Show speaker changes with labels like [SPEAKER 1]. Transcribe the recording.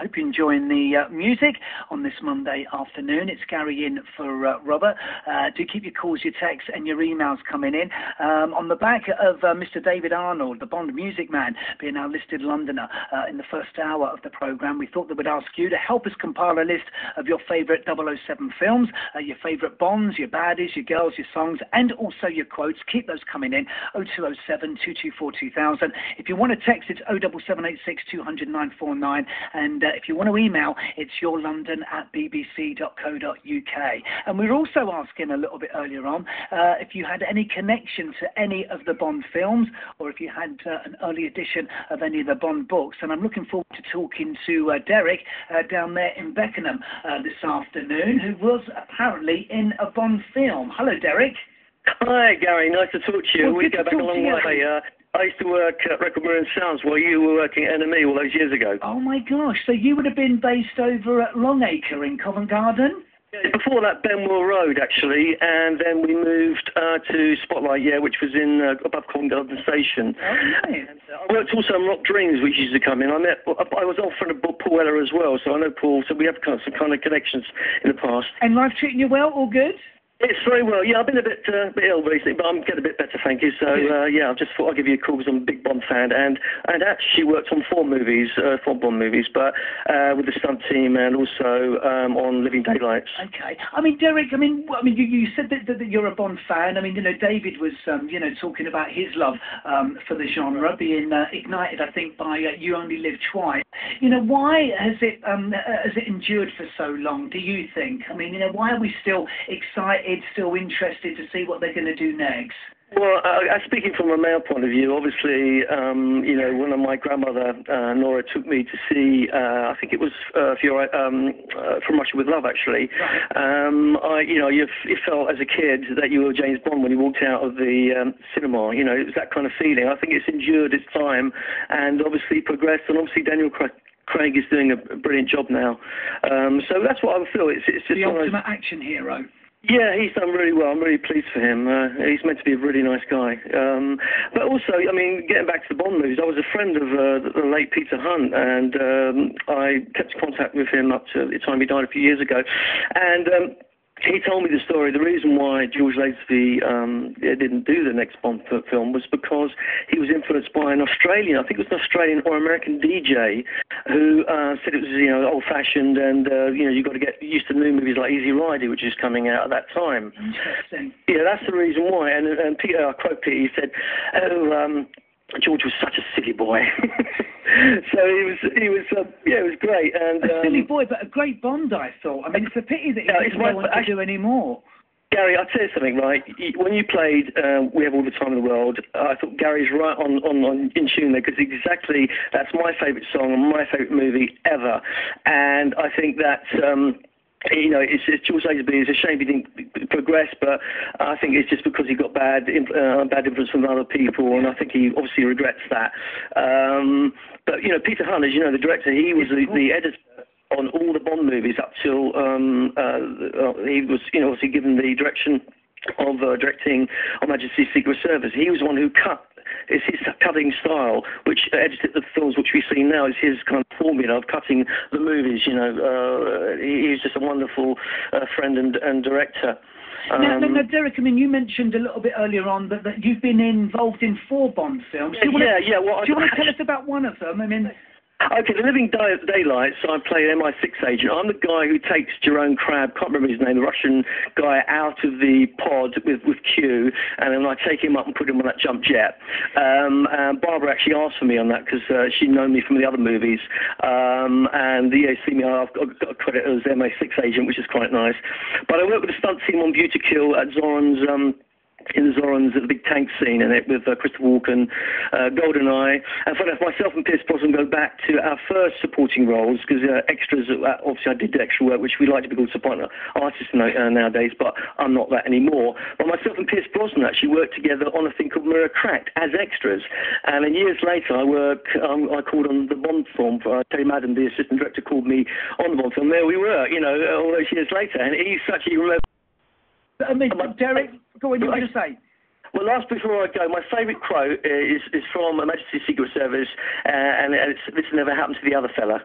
[SPEAKER 1] I hope you're enjoying the music on this Monday afternoon. It's Gary in for Robert. Do keep your calls, your texts and your emails coming in. On the back of Mr. David Arnold, the Bond music man, being our listed Londoner in the first hour of the programme, we thought that we'd ask you to help us compile a list of your favourite 007 films, your favourite Bonds, your baddies, your girls, your songs, and also your quotes. Keep those coming in. 0207 224 2000. If you want to text, it's 07786 200 949. And if you want to email, it's yourlondon@bbc.co.uk. And we were also asking a little bit earlier on if you had any connection to any of the Bond films, or if you had an early edition of any of the Bond books. And I'm looking forward to talking to Derek down there in Beckenham this afternoon, who was apparently in a Bond film. Hello, Derek.
[SPEAKER 2] Hi, Gary. Nice to talk to you.
[SPEAKER 1] Well,
[SPEAKER 2] we go back a long way. I used to work at Record Mirror and Sounds while you were working at NME all those years ago.
[SPEAKER 1] Oh, my gosh. So you would have been based over at Longacre in Covent Garden?
[SPEAKER 2] Yeah, before that, Benwell Road, actually, and then we moved to Spotlight, which was in above Covent Garden Station.
[SPEAKER 1] Oh, nice.
[SPEAKER 2] And, I worked also on Rock Dreams, which used to come in. I was old friend of Paul Weller as well, so I know Paul, so we have some kind of connections in the past.
[SPEAKER 1] And life treating you well? All good?
[SPEAKER 2] It's very well. Yeah, I've been a bit ill recently, but I'm getting a bit better, thank you. So, I just thought I'd give you a call because I'm a big Bond fan, and actually worked on four Bond movies, but with the stunt team and also on Living Daylights.
[SPEAKER 1] Okay. I mean, Derek, you said that you're a Bond fan. I mean, David was, talking about his love for the genre, being ignited, I think, by You Only Live Twice. Why has it endured for so long, do you think? I mean, why are we still excited, still interested to see what they're going to do next?
[SPEAKER 2] Well, speaking from a male point of view, obviously, when my grandmother, Nora, took me to see, I think it was From Russia with Love, actually. Right. You felt as a kid that you were James Bond when you walked out of the cinema. It was that kind of feeling. I think it's endured its time and obviously progressed, and obviously Daniel Craig is doing a brilliant job now. So that's what I feel. It's just
[SPEAKER 1] the ultimate action hero.
[SPEAKER 2] Yeah, he's done really well. I'm really pleased for him. He's meant to be a really nice guy. But also, getting back to the Bond movies, I was a friend of the late Peter Hunt, and I kept contact with him up to the time he died a few years ago. And he told me the story. The reason why George Lazenby didn't do the next Bond film was because he was influenced by an Australian, I think it was an Australian or American DJ, who said it was old-fashioned, and you've got to get used to new movies like Easy Rider, which is coming out at that time.
[SPEAKER 1] Interesting.
[SPEAKER 2] Yeah, that's the reason why. And Peter, I quote Peter, he said, George was such a silly boy. So it was great. And
[SPEAKER 1] a silly boy, but a great Bond, I thought. I mean, it's a pity that he didn't want to do any more.
[SPEAKER 2] Gary, I'll tell you something, right? When you played We Have All the Time in the World, I thought Gary's right on in tune there, because that's my favourite song and my favourite movie ever. And I think that it's George Lazenby. It's a shame he didn't progress, but I think it's just because he got bad influence from other people, and I think he obviously regrets that. But Peter Hunt, as you know, the director, he was the editor on all the Bond movies up till he was obviously given the direction of directing Her Majesty's Secret Service. He was the one who cut. It's his cutting style, which edited the films which we see now, is his kind of formula of cutting the movies. He's just a wonderful friend and director.
[SPEAKER 1] Now, Derek, you mentioned a little bit earlier on that you've been involved in 4 Bond films. Do you want to tell us about one of them?
[SPEAKER 2] Okay, the Living Daylights, I play an MI6 agent. I'm the guy who takes Jerome Crabb, can't remember his name, the Russian guy, out of the pod with Q, and then I take him up and put him on that jump jet. Barbara actually asked for me on that because she'd known me from the other movies. See me, I've got a credit as MI6 agent, which is quite nice. But I work with the stunt team on View to Kill at Zoran's in Zoran's the big tank scene in it with Christopher Walken, GoldenEye, and for myself and Pierce Brosnan go back to our first supporting roles, because extras, obviously I did the extra work, which we like to be called supporting artists nowadays, but I'm not that anymore. But myself and Pierce Brosnan actually worked together on a thing called Mirror Cracked as extras, and then years later I called on the Bond film. Terry Madden, the assistant director, called me on the Bond film. There we were, all those years later, and he remembered.
[SPEAKER 1] Derek, go on, you want to say?
[SPEAKER 2] Well, last before I go, my favourite quote is from Her Majesty's Secret Service, and it's, "This never happened to the other fella."